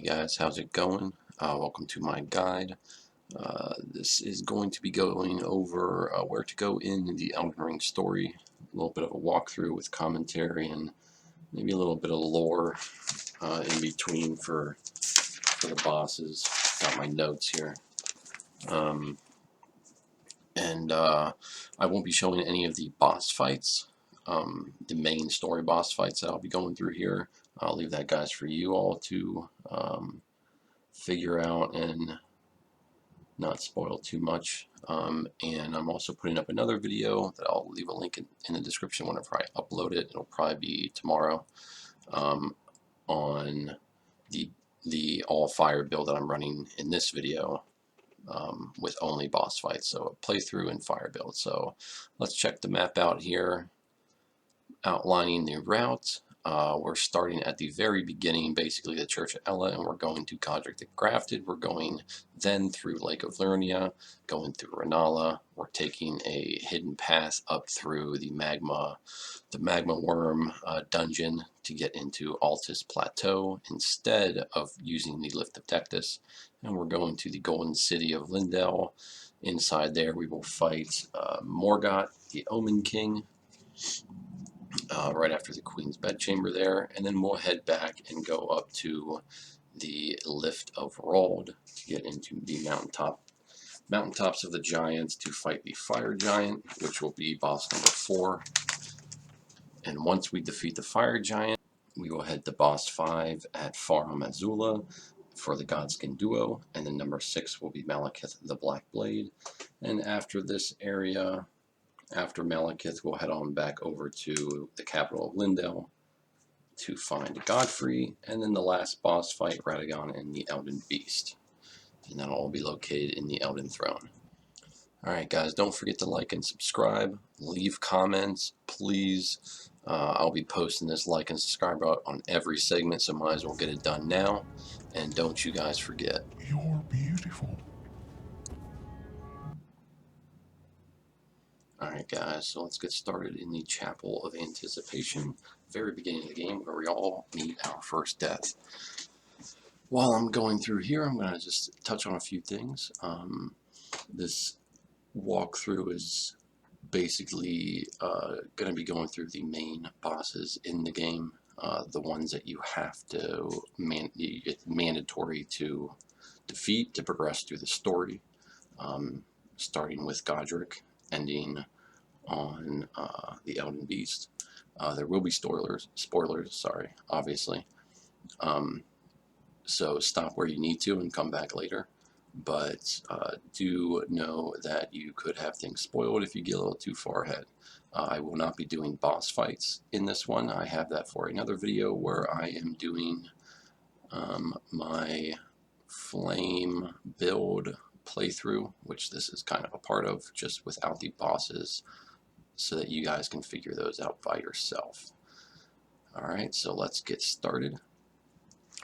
Guys, how's it going? Welcome to my guide. This is going to be going over where to go in the Elden Ring story. A little bit of a walkthrough with commentary and maybe a little bit of lore in between for the bosses. Got my notes here. I won't be showing any of the boss fights, the main story boss fights that I'll be going through here. I'll leave that, guys, for you all to figure out and not spoil too much. And I'm also putting up another video that I'll leave a link in the description whenever I upload it. It'll probably be tomorrow, on the all fire build that I'm running in this video, with only boss fights, so a playthrough and fire build. So let's check the map out here, outlining the route. We're starting at the very beginning, basically the Church of Elleh, and we're going to Godrick the Grafted. We're going then through Lake of Lernia, going through Rennala. We're taking a hidden path up through the magma worm dungeon to get into Altus Plateau instead of using the Lift of Tectus. And we're going to the Golden City of Lindell. Inside there we will fight Morgott, the Omen King, right after the Queen's Bedchamber there, and then we'll head back and go up to the Lift of Rald to get into the mountaintops of the giants to fight the Fire Giant, which will be boss number 4. And once we defeat the Fire Giant, we will head to boss 5 at Farum Azula for the Godskin duo, and then number 6 will be Malekith the Black Blade. And after this area, after Malekith, we'll head on back over to the capital of Lindell to find Godfrey, and then the last boss fight, Radagon and the Elden Beast. And that'll all be located in the Elden Throne. Alright, guys, don't forget to like and subscribe. Leave comments, please. I'll be posting this like and subscribe out on every segment, so might as well get it done now. And don't you guys forget. You're beautiful. Alright, guys, so let's get started in the Chapel of Anticipation, very beginning of the game, where we all meet our first death. While I'm going through here, I'm going to just touch on a few things. This walkthrough is basically going to be going through the main bosses in the game, the ones that you have to, it's mandatory to defeat to progress through the story, starting with Godrick, ending on the Elden Beast. There will be spoilers, sorry, obviously. So stop where you need to and come back later. But do know that you could have things spoiled if you get a little too far ahead. I will not be doing boss fights in this one. I have that for another video where I am doing my flame build playthrough, which this is kind of a part of, just without the bosses, so that you guys can figure those out by yourself. Alright, so let's get started.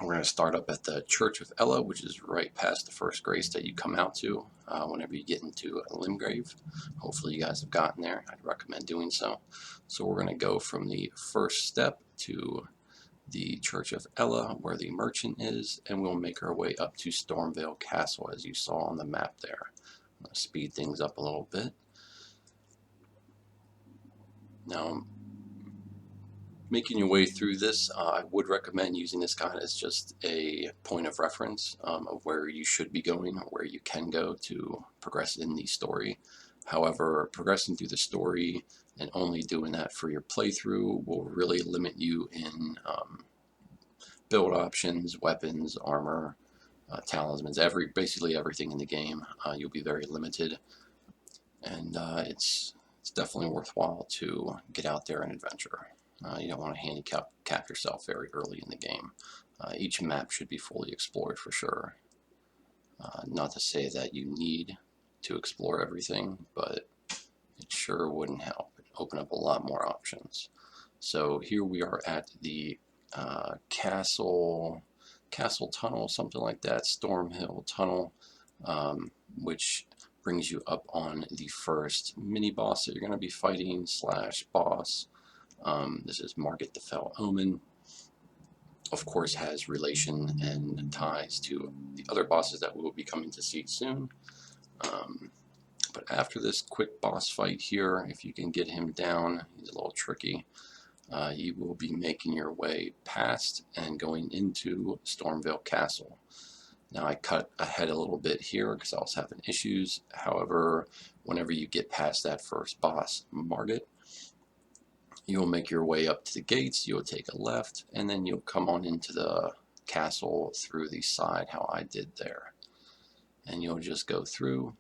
We're going to start up at the Church of Elleh, which is right past the first grace that you come out to whenever you get into a Limgrave. Hopefully you guys have gotten there. I'd recommend doing so. So we're going to go from the first step to the Church of Elleh, where the merchant is, and we'll make our way up to Stormvale Castle, as you saw on the map there. I'm going to speed things up a little bit. Now, making your way through this, I would recommend using this guide as just a point of reference of where you should be going or where you can go to progress in the story. However, progressing through the story and only doing that for your playthrough will really limit you in build options, weapons, armor, talismans, basically everything in the game. You'll be very limited, and it's definitely worthwhile to get out there and adventure. You don't want to handicap yourself very early in the game. Each map should be fully explored for sure. Not to say that you need to explore everything, but it sure wouldn't help. It'd open up a lot more options. So here we are at the Castle Tunnel, something like that, Stormhill Tunnel, which brings you up on the first mini-boss that you're going to be fighting / boss. This is Morgott the Fell Omen. of course, has relation and ties to the other bosses that we'll be coming to see soon. But after this quick boss fight here, if you can get him down, he's a little tricky. You will be making your way past and going into Stormvale Castle. Now I cut ahead a little bit here because I was having issues. However, whenever you get past that first boss, Morgott, you'll make your way up to the gates, you'll take a left, and then you'll come on into the castle through the side how I did there. And you'll just go through.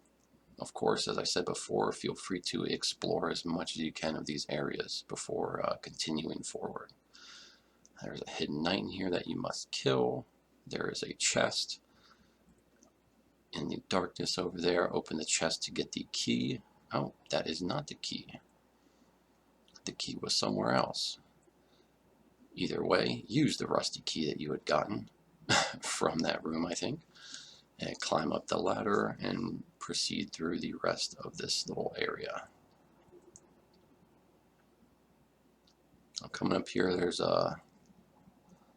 Of course, as I said before, feel free to explore as much as you can of these areas before continuing forward. There's a hidden knight in here that you must kill. There is a chest in the darkness over there. Open the chest to get the key. Oh, that is not the key. The key was somewhere else. Either way, use the rusty key that you had gotten from that room, I think, and climb up the ladder and proceed through the rest of this little area. Coming up here, there's a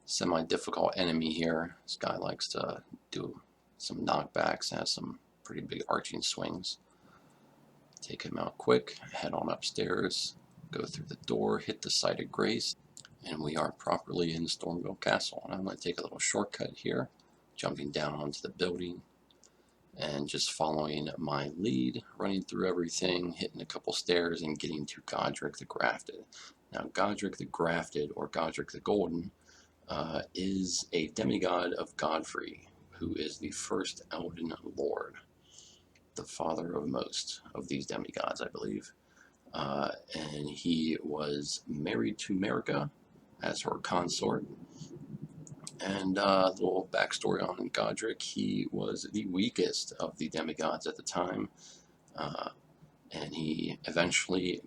semi-difficult enemy here. This guy likes to do some knockbacks, has some pretty big arching swings. Take him out quick, head on upstairs, go through the door, hit the site of grace, and we are properly in Stormvale Castle. And I'm going to take a little shortcut here, jumping down onto the building and just following my lead, running through everything, hitting a couple stairs, and getting to Godrick the Grafted. Now, Godrick the Grafted, or Godrick the Golden, is a demigod of Godfrey, who is the first Elden Lord, the father of most of these demigods, I believe. And he was married to Marika as her consort. And a little backstory on Godrick, he was the weakest of the demigods at the time, and he eventually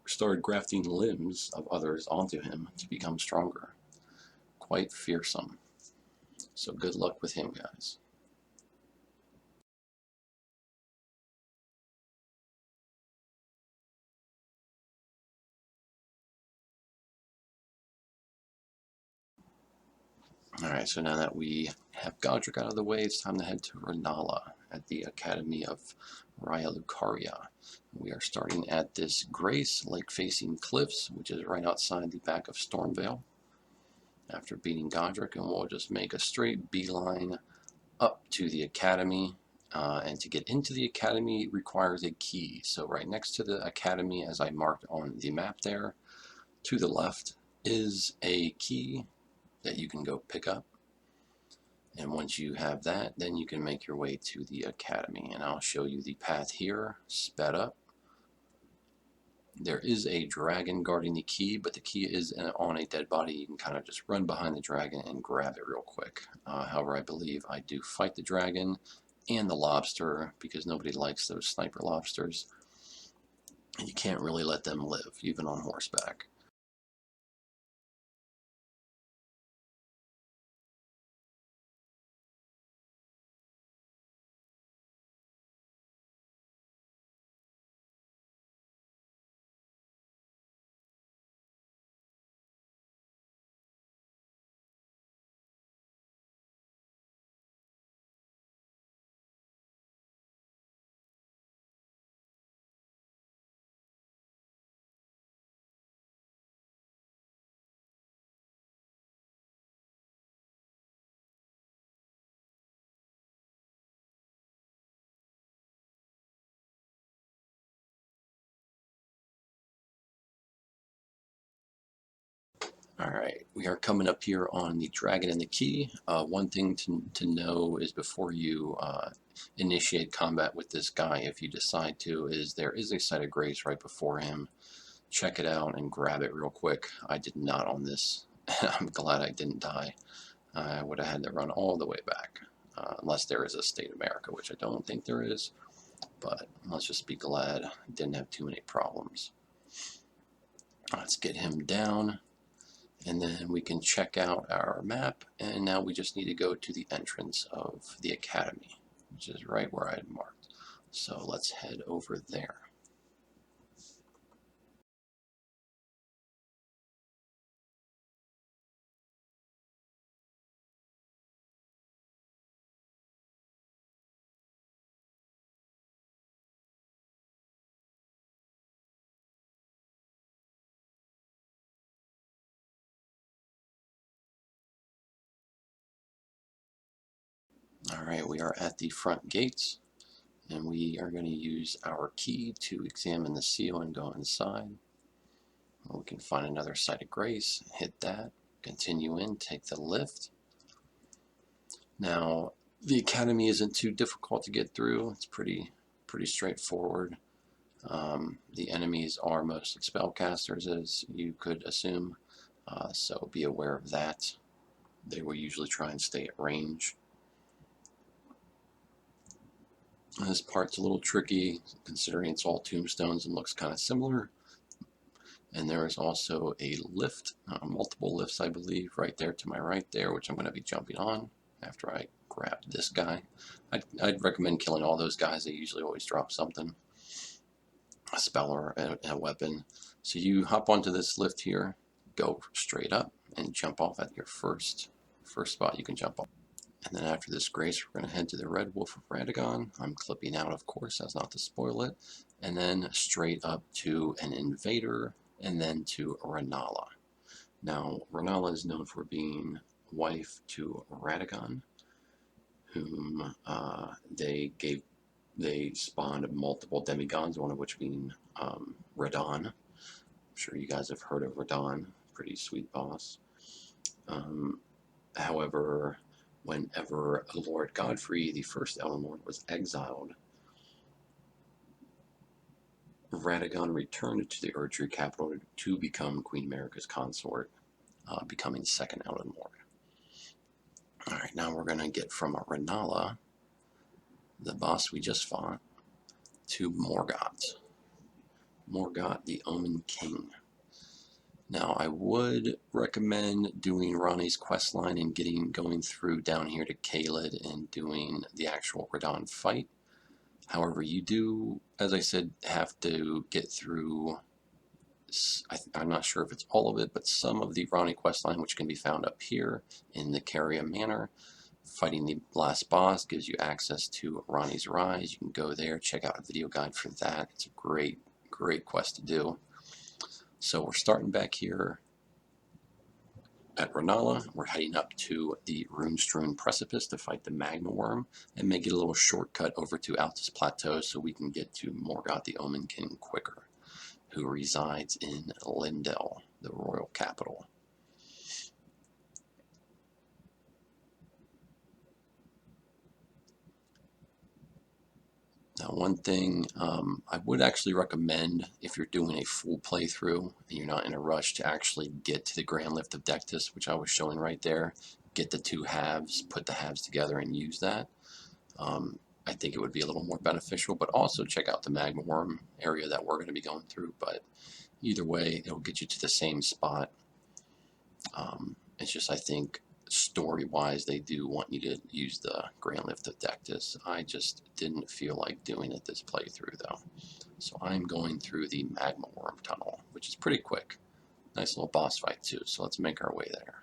started grafting limbs of others onto him to become stronger. Quite fearsome. So good luck with him, guys. Alright, so now that we have Godrick out of the way, it's time to head to Rennala at the Academy of Raya Lucaria. We are starting at this Grace lake-facing cliffs, which is right outside the back of Stormvale. After beating Godrick, and we'll just make a straight beeline up to the Academy. And to get into the Academy requires a key. So right next to the Academy, as I marked on the map there, to the left is a key that you can go pick up. And once you have that, then you can make your way to the Academy. And I'll show you the path here, sped up. There is a dragon guarding the key, but the key is on a dead body. You can kind of just run behind the dragon and grab it real quick. However, I believe I do fight the dragon and the lobster, because nobody likes those sniper lobsters. And you can't really let them live, even on horseback. Alright, we are coming up here on the Dragon and the Key. One thing to know is before you initiate combat with this guy, if you decide to, is there is a site of grace right before him. Check it out and grab it real quick. I did not on this. I'm glad I didn't die. I would have had to run all the way back. Unless there is a State America, which I don't think there is. But let's just be glad I didn't have too many problems. Let's get him down. And then we can check out our map, and now we just need to go to the entrance of the Academy, which is right where I had marked. So let's head over there. Alright, we are at the front gates, and we are going to use our key to examine the seal and go inside. We can find another site of grace, hit that, continue in, take the lift. Now, the academy isn't too difficult to get through. It's pretty straightforward. The enemies are mostly spellcasters, as you could assume, so be aware of that. They will usually try and stay at range. This part's a little tricky, considering it's all tombstones and looks kind of similar. And there is also a lift, multiple lifts I believe, right there to my right there, which I'm going to be jumping on after I grab this guy. I'd recommend killing all those guys. They usually always drop something, a spell or a weapon. So you hop onto this lift here, go straight up, and jump off at your first spot you can jump off. And then after this grace, we're going to head to the Red Wolf of Radagon. I'm clipping out, of course, as not to spoil it. And then straight up to an Invader, and then to Rennala. Now, Rennala is known for being wife to Radagon, whom they spawned multiple demigods, one of which being Radon. I'm sure you guys have heard of Radon, pretty sweet boss. However, whenever Lord Godfrey, the first Elden Lord, was exiled, Radagon returned to the Erdtree capital to become Queen America's consort, becoming the second Elden Lord. Alright, now we're going to get from Rennala, the boss we just fought, to Morgott. Morgott, the Omen King. Now, I would recommend doing Ranni's questline and going through down here to Kaled and doing the actual Radon fight. However, you do, as I said, have to get through, I'm not sure if it's all of it, but some of the Ranni questline, which can be found up here in the Caria Manor. Fighting the last boss gives you access to Ranni's Rise. You can go there, check out a video guide for that. It's a great quest to do. So we're starting back here at Rennala. We're heading up to the Rune-strewn Precipice to fight the Magma Worm, and may get a little shortcut over to Altus Plateau so we can get to Morgott the Omen King quicker, who resides in Lindell, the royal capital. Now, one thing I would actually recommend, if you're doing a full playthrough and you're not in a rush, to actually get to the Grand Lift of Dectus, which I was showing right there. Get the two halves, put the halves together and use that. I think it would be a little more beneficial, but also check out the Magma Worm area that we're going to be going through. But either way, it'll get you to the same spot. It's just, I think, story-wise, they do want you to use the Grand Lift of Dectus. I just didn't feel like doing it this playthrough, though. So I'm going through the Magma Worm Tunnel, which is pretty quick. Nice little boss fight, too, so let's make our way there.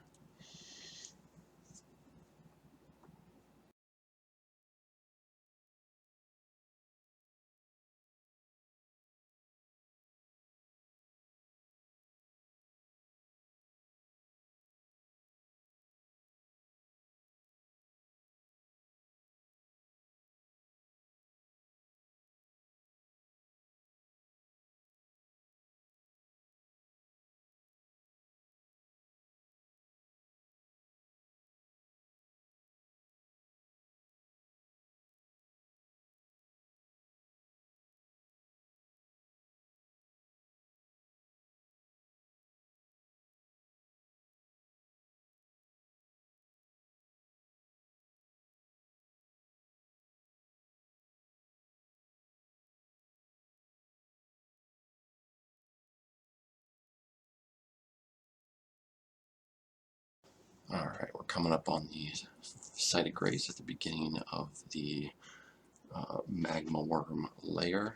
Alright, we're coming up on the site of grace at the beginning of the Magma Worm layer.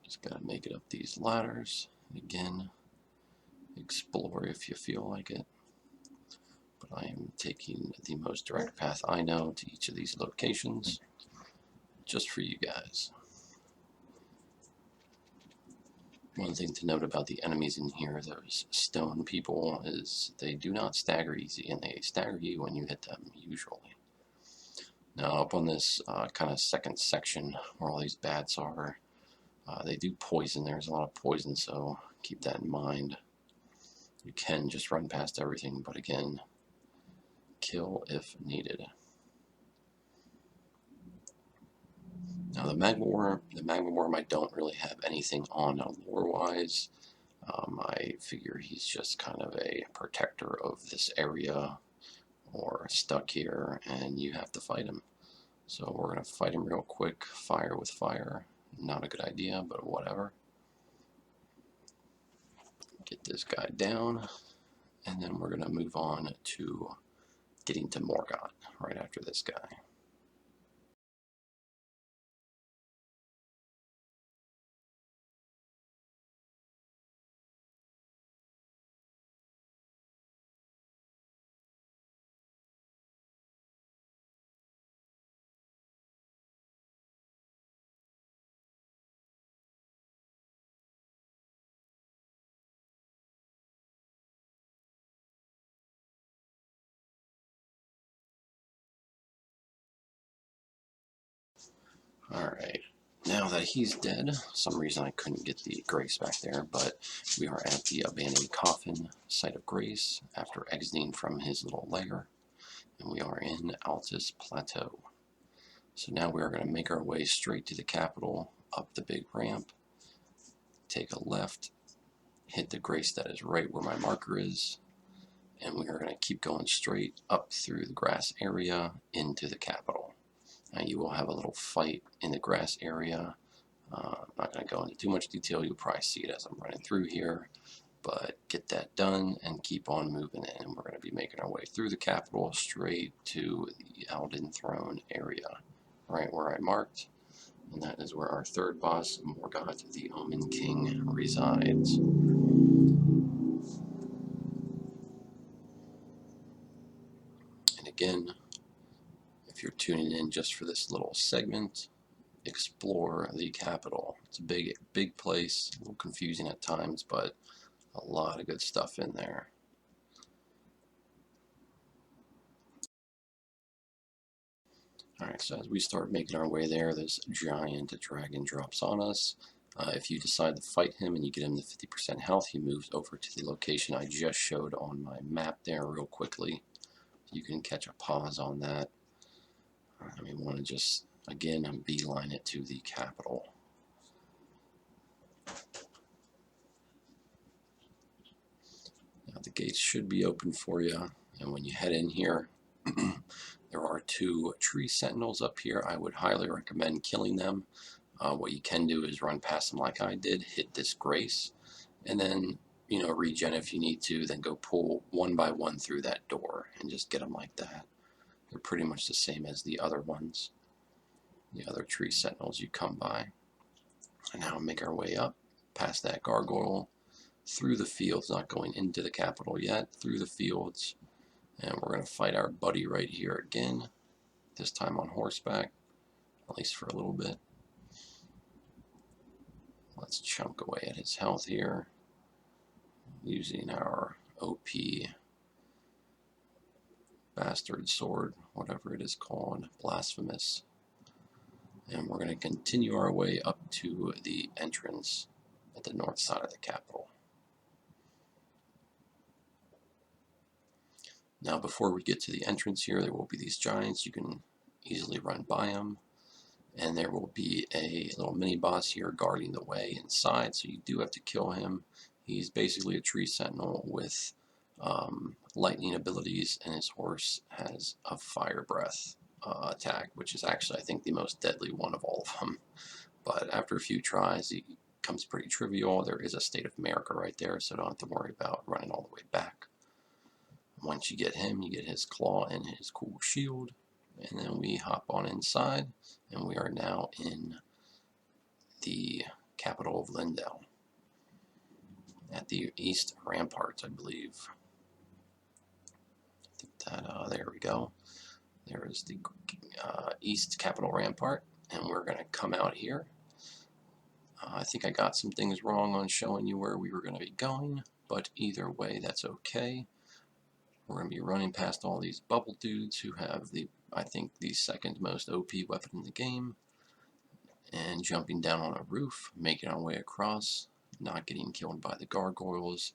Just gotta make it up these ladders. And again, explore if you feel like it. But I am taking the most direct path I know to each of these locations, just for you guys. One thing to note about the enemies in here, those stone people, is they do not stagger easy, and they stagger you when you hit them, usually. Now up on this kind of second section where all these bats are, they do poison. There's a lot of poison, so keep that in mind. You can just run past everything, but again, kill if needed. Now the magma worm I don't really have anything on lore-wise. I figure he's just kind of a protector of this area, or stuck here, and you have to fight him. So we're going to fight him real quick, fire with fire. Not a good idea, but whatever. Get this guy down, and then we're going to move on to getting to Morgott right after this guy. Alright, now that he's dead, for some reason I couldn't get the grace back there, but we are at the abandoned coffin site of grace after exiting from his little lair, and we are in Altus Plateau. So now we are going to make our way straight to the capital, up the big ramp, take a left, hit the grace that is right where my marker is, and we are going to keep going straight up through the grass area into the capital. Now you will have a little fight in the grass area. I'm not going to go into too much detail. You'll probably see it as I'm running through here. But get that done and keep on moving in. We're going to be making our way through the capital straight to the Elden throne area, right where I marked. And that is where our third boss, Morgott, the Omen King, resides. And again, if you're tuning in just for this little segment, explore the capital. It's a big place, a little confusing at times, but a lot of good stuff in there. Alright, so as we start making our way there, this giant dragon drops on us. If you decide to fight him and you get him to 50% health, he moves over to the location I just showed on my map there real quickly. You can catch a pause on that. We want to just, again, beeline it to the capital. Now the gates should be open for you, and when you head in here, there are 2 tree sentinels up here. I would highly recommend killing them. What you can do is run past them like I did, hit this grace, and then, regen if you need to, then go pull one by one through that door and just get them like that. They're pretty much the same as the other ones, the other tree sentinels you come by. And now make our way up past that gargoyle, through the fields, not going into the capital yet, through the fields, and we're going to fight our buddy right here again, this time on horseback, at least for a little bit. Let's chunk away at his health here, using our OP bastard sword, whatever it is called, blasphemous. And we're going to continue our way up to the entrance at the north side of the capital. Now before we get to the entrance here, there will be these giants. You can easily run by them. And there will be a little mini-boss here guarding the way inside, so you do have to kill him. He's basically a tree sentinel with lightning abilities, and his horse has a fire breath attack, which is actually, I think, the most deadly one of all of them. But after a few tries, he becomes pretty trivial. There is a State of America right there, so don't have to worry about running all the way back. Once you get him, you get his claw and his cool shield, and then we hop on inside, and we are now in the capital of Lindell, at the East Ramparts, I believe. I think that, there we go. There is the East Capital Rampart, and we're going to come out here. I think I got some things wrong on showing you where we were going to be going, but either way, that's okay. We're going to be running past all these bubble dudes who have the I think the second most OP weapon in the game. And jumping down on a roof, making our way across, not getting killed by the gargoyles.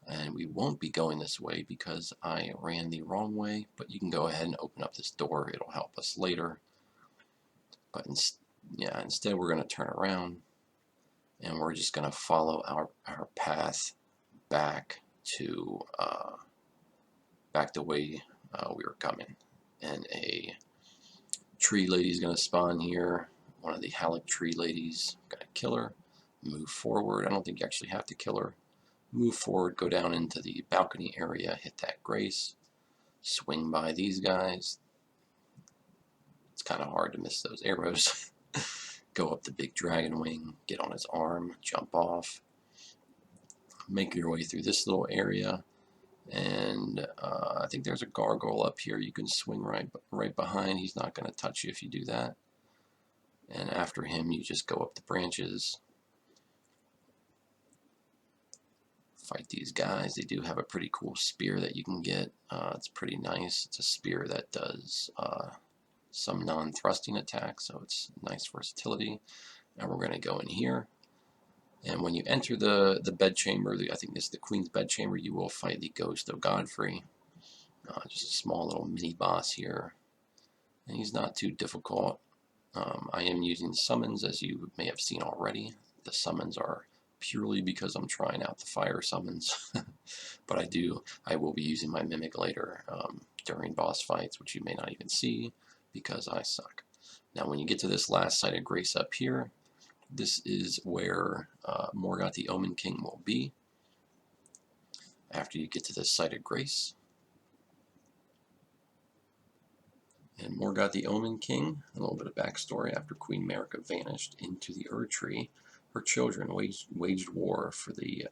And we won't be going this way because I ran the wrong way, but you can go ahead and open up this door. It'll help us later. But instead we're going to turn around and we're just going to follow our path back to the way we were coming. And a tree lady's going to spawn here. One of the Halleck tree ladies. Going to kill her. Move forward. I don't think you actually have to kill her. Move forward, go down into the balcony area, hit that grace, swing by these guys. It's kind of hard to miss those arrows. Go up the big dragon wing, get on his arm, jump off, make your way through this little area, and I think there's a gargoyle up here you can swing right behind. He's not going to touch you if you do that. And after him, you just go up the branches. Fight these guys. They do have a pretty cool spear that you can get. It's pretty nice. It's a spear that does some non-thrusting attacks, so it's nice versatility. Now we're going to go in here, and when you enter the bed chamber, I think this is the Queen's bed chamber, you will fight the ghost of Godfrey. Just a small little mini boss here, and he's not too difficult. I am using summons, as you may have seen already. The summons are purely because I'm trying out the fire summons. But I will be using my mimic later during boss fights, which you may not even see because I suck. Now when you get to this last site of grace up here, this is where Morgott the Omen King will be. After you get to this site of grace, and Morgott the Omen King, a little bit of backstory: after Queen Marika vanished into the Ur Tree, her children waged war for the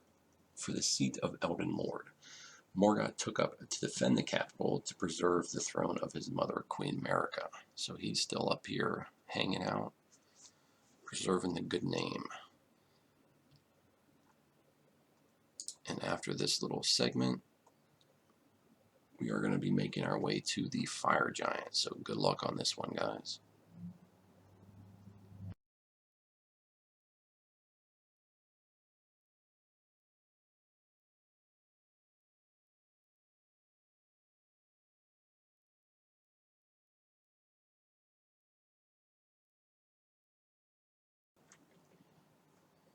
seat of Elden Lord. Morgott took up to defend the capital to preserve the throne of his mother, Queen Marika. So he's still up here hanging out, preserving the good name. And after this little segment, we are going to be making our way to the fire giant. So good luck on this one, guys.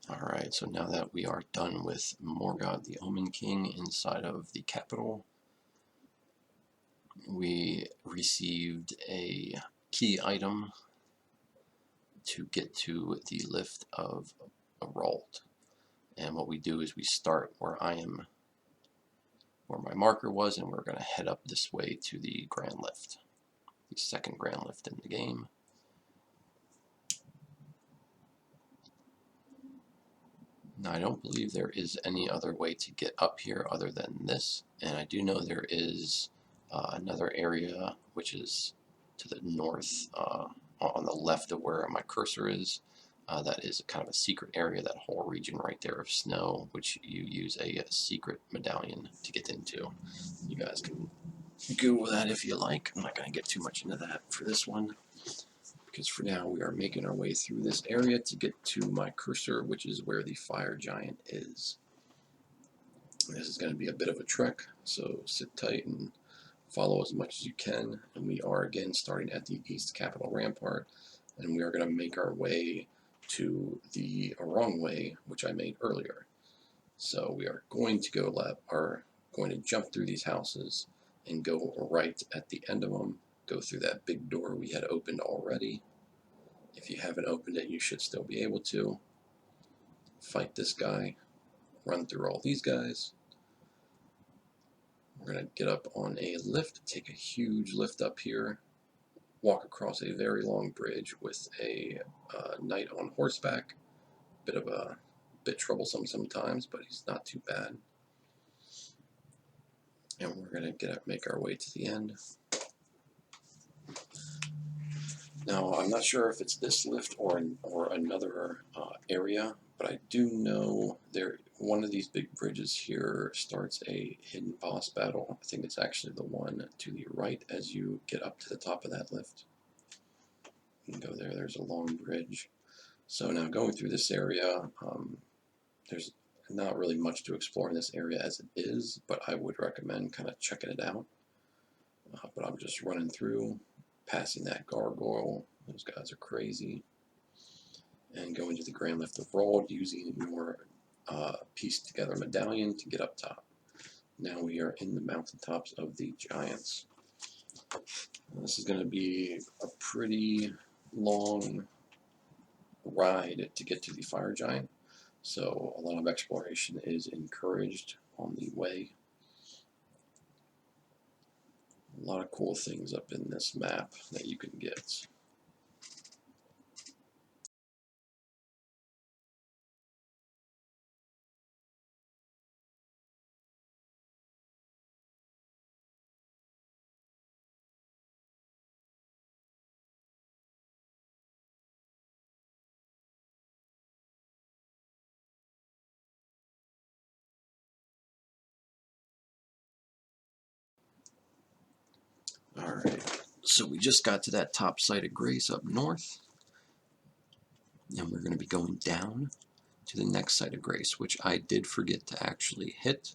Alright, so now that we are done with Morgott the Omen King inside of the capital, we received a key item to get to the lift of Arald. And what we do is we start where my marker was, and we're going to head up this way to the grand lift, the second grand lift in the game. Now, I don't believe there is any other way to get up here other than this, and I do know there is another area which is to the north, on the left of where my cursor is. That is kind of a secret area, that whole region right there of snow, which you use a secret medallion to get into. You guys can Google that if you like. I'm not going to get too much into that for this one, because for now we are making our way through this area to get to my cursor, which is where the fire giant is. This is going to be a bit of a trek, so sit tight and follow as much as you can. And we are again starting at the East Capital Rampart, and we are going to make our way to the wrong way, which I made earlier. So we are going to going to jump through these houses and go right at the end of them, go through that big door we had opened already. If you haven't opened it, you should still be able to. Fight this guy, run through all these guys. We're going to get up on a lift, take a huge lift up here, walk across a very long bridge with a knight on horseback. Bit troublesome sometimes, but he's not too bad. And we're going to make our way to the end. Now, I'm not sure if it's this lift or another area, but I do know one of these big bridges here starts a hidden boss battle. I think it's actually the one to the right as you get up to the top of that lift. You can go there, there's a long bridge. So now going through this area, there's not really much to explore in this area as it is, but I would recommend kind of checking it out. But I'm just running through, passing that gargoyle. Those guys are crazy. And going to the Grand Lift of Rold, using your pieced together medallion to get up top. Now we are in the mountaintops of the giants. This is going to be a pretty long ride to get to the fire giant, so a lot of exploration is encouraged on the way. A lot of cool things up in this map that you can get. Alright, so we just got to that top site of grace up north, and we're going to be going down to the next site of grace, which I did forget to actually hit.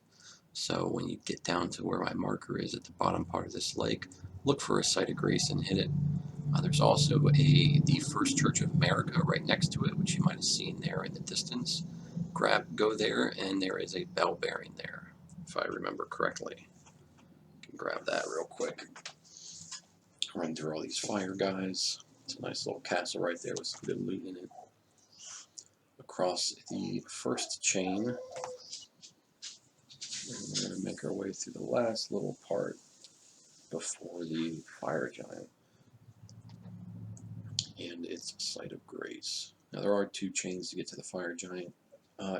So when you get down to where my marker is at the bottom part of this lake, look for a site of grace and hit it. There's also the First Church of America right next to it, which you might have seen there in the distance. Go there, and there is a bell bearing there, if I remember correctly. You can grab that real quick. Run through all these fire guys. It's a nice little castle right there with some good loot in it. Across the first chain, we're going to make our way through the last little part before the fire giant and its site of grace. Now there are 2 chains to get to the fire giant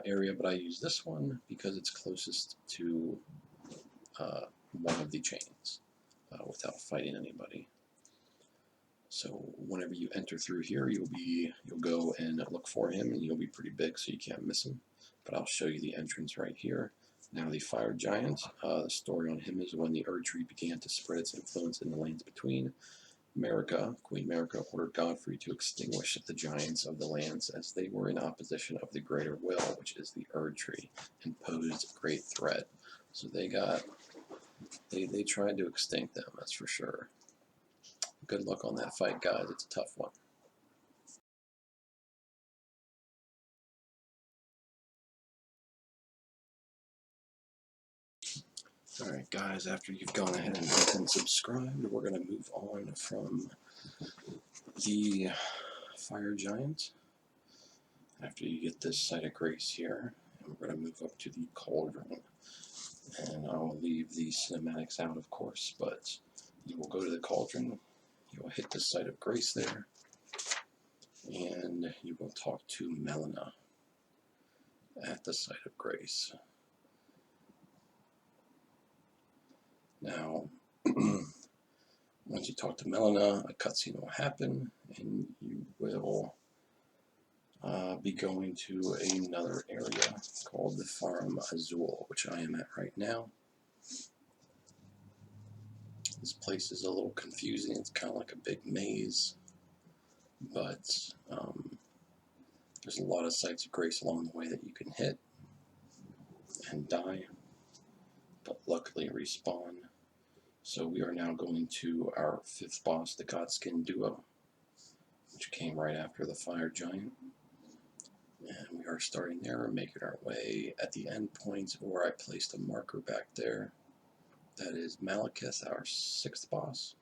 area, but I use this one because it's closest to one of the chains without fighting anybody. So whenever you enter through here, you'll go and look for him, and you'll be pretty big, so you can't miss him. But I'll show you the entrance right here. Now the fire giant, the story on him is when the Erdtree began to spread its influence in the lands between. Queen Marika ordered Godfrey to extinguish the giants of the lands as they were in opposition of the greater will, which is the Erdtree, and posed a great threat. So they tried to extinct them, that's for sure. Good luck on that fight, guys. It's a tough one. Alright guys, after you've gone ahead and liked and subscribed, we're going to move on from the fire giant. After you get this site of grace here, and we're going to move up to the cauldron. And I'll leave the cinematics out, of course, but you will go to the cauldron, you will hit the site of grace there, and you will talk to Elleh at the site of grace. Now, once you talk to Elleh, a cutscene will happen, and you will be going to another area called the Farm Azul, which I am at right now. This place is a little confusing. It's kind of like a big maze, but there's a lot of sites of grace along the way that you can hit and die, but luckily respawn. So we are now going to our 5th boss, the Godskin duo, which came right after the fire giant. And we are starting there and making our way at the end point where I placed a marker back there. That is Malekith, our 6th boss.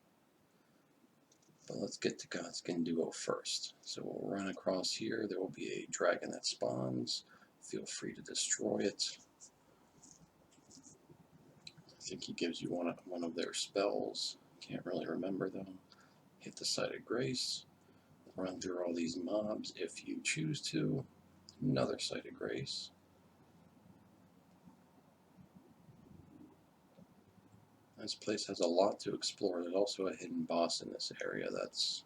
But let's get to Godskin duo first. So we'll run across here. There will be a dragon that spawns. Feel free to destroy it. I think he gives you one of their spells. Can't really remember though. Hit the site of grace. Run through all these mobs if you choose to. Another site of grace. This place has a lot to explore. There's also a hidden boss in this area that's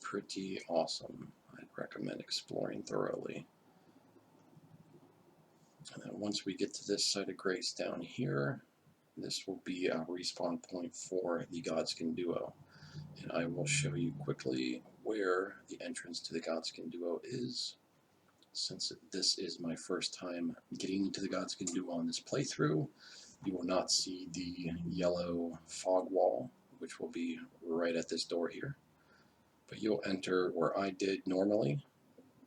pretty awesome. I'd recommend exploring thoroughly. And then once we get to this site of grace down here, this will be our respawn point for the Godskin duo. And I will show you quickly where the entrance to the Godskin duo is. Since this is my first time getting into the Godskin duo on this playthrough, you will not see the yellow fog wall, which will be right at this door here. But you'll enter where I did normally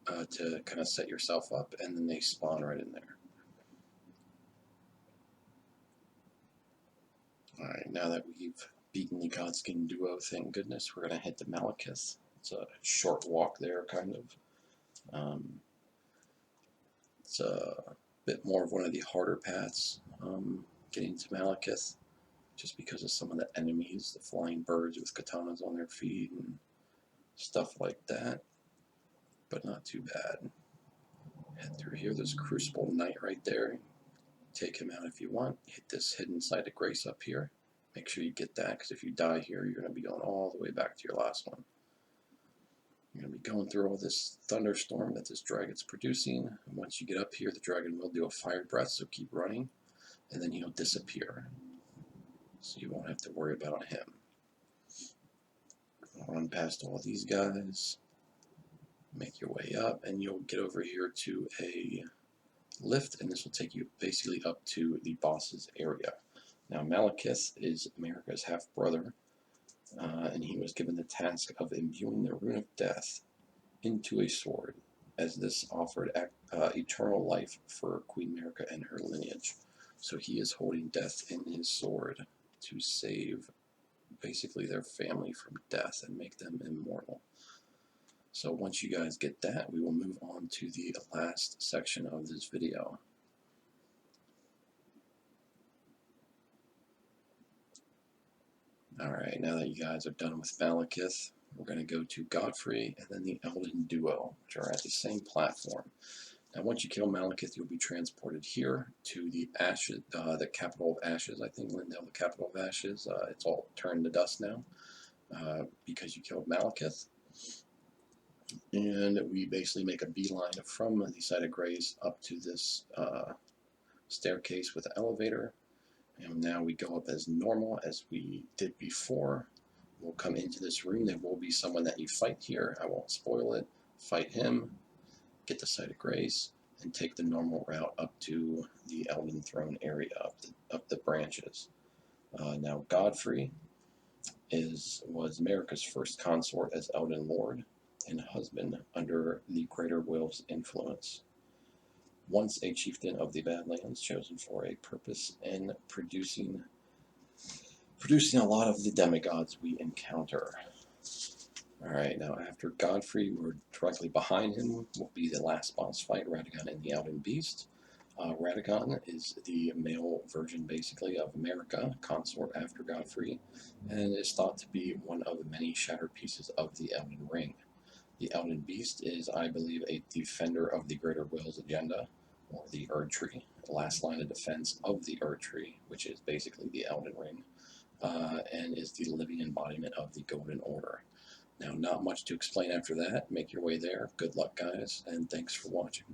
to kind of set yourself up, and then they spawn right in there. Alright, now that we've beaten the Godskin duo, thank goodness, we're going to head to Malekith. It's a short walk there, kind of. It's a bit more of one of the harder paths getting to Malekith, just because of some of the enemies, the flying birds with katanas on their feet and stuff like that, but not too bad. Head through here, there's a Crucible Knight right there. Take him out if you want. Hit this hidden site of grace up here. Make sure you get that, because if you die here, you're going to be going all the way back to your last one. You're going to be going through all this thunderstorm that this dragon's producing. And once you get up here, the dragon will do a fire breath, so keep running, and then he'll disappear. So you won't have to worry about him. Run past all these guys, make your way up, and you'll get over here to a lift, and this will take you basically up to the boss's area. Now, Malekith is America's half-brother, and he was given the task of imbuing the Rune of Death into a sword, as this offered eternal life for Queen America and her lineage. So he is holding death in his sword to save basically their family from death and make them immortal. So once you guys get that, we will move on to the last section of this video. Alright, now that you guys are done with Malekith, we're going to go to Godfrey and then the Elden duo, which are at the same platform. Now once you kill Malekith, you'll be transported here to the Ashes, the capital of Ashes, I think, Lindell, the capital of Ashes. It's all turned to dust now because you killed Malekith. And we basically make a beeline from the site of grace up to this staircase with the elevator. And now we go up as normal as we did before. We'll come into this room. There will be someone that you fight here. I won't spoil it. Fight him, get the site of grace, and take the normal route up to the Elden throne area, up the branches. Now Godfrey was America's first consort as Elden Lord and husband under the Greater Will's influence. Once a chieftain of the Badlands, chosen for a purpose and producing a lot of the demigods we encounter. Alright, now after Godfrey, we're directly behind him will be the last boss fight, Radagon and the Elden Beast. Radagon is the male version, basically, of America, consort after Godfrey, and is thought to be one of the many shattered pieces of the Elden Ring. The Elden Beast is, I believe, a defender of the Greater Will's agenda, or the Erd Tree, the last line of defense of the Erd Tree, which is basically the Elden Ring, and is the living embodiment of the Golden Order. Now, not much to explain after that. Make your way there. Good luck, guys, and thanks for watching.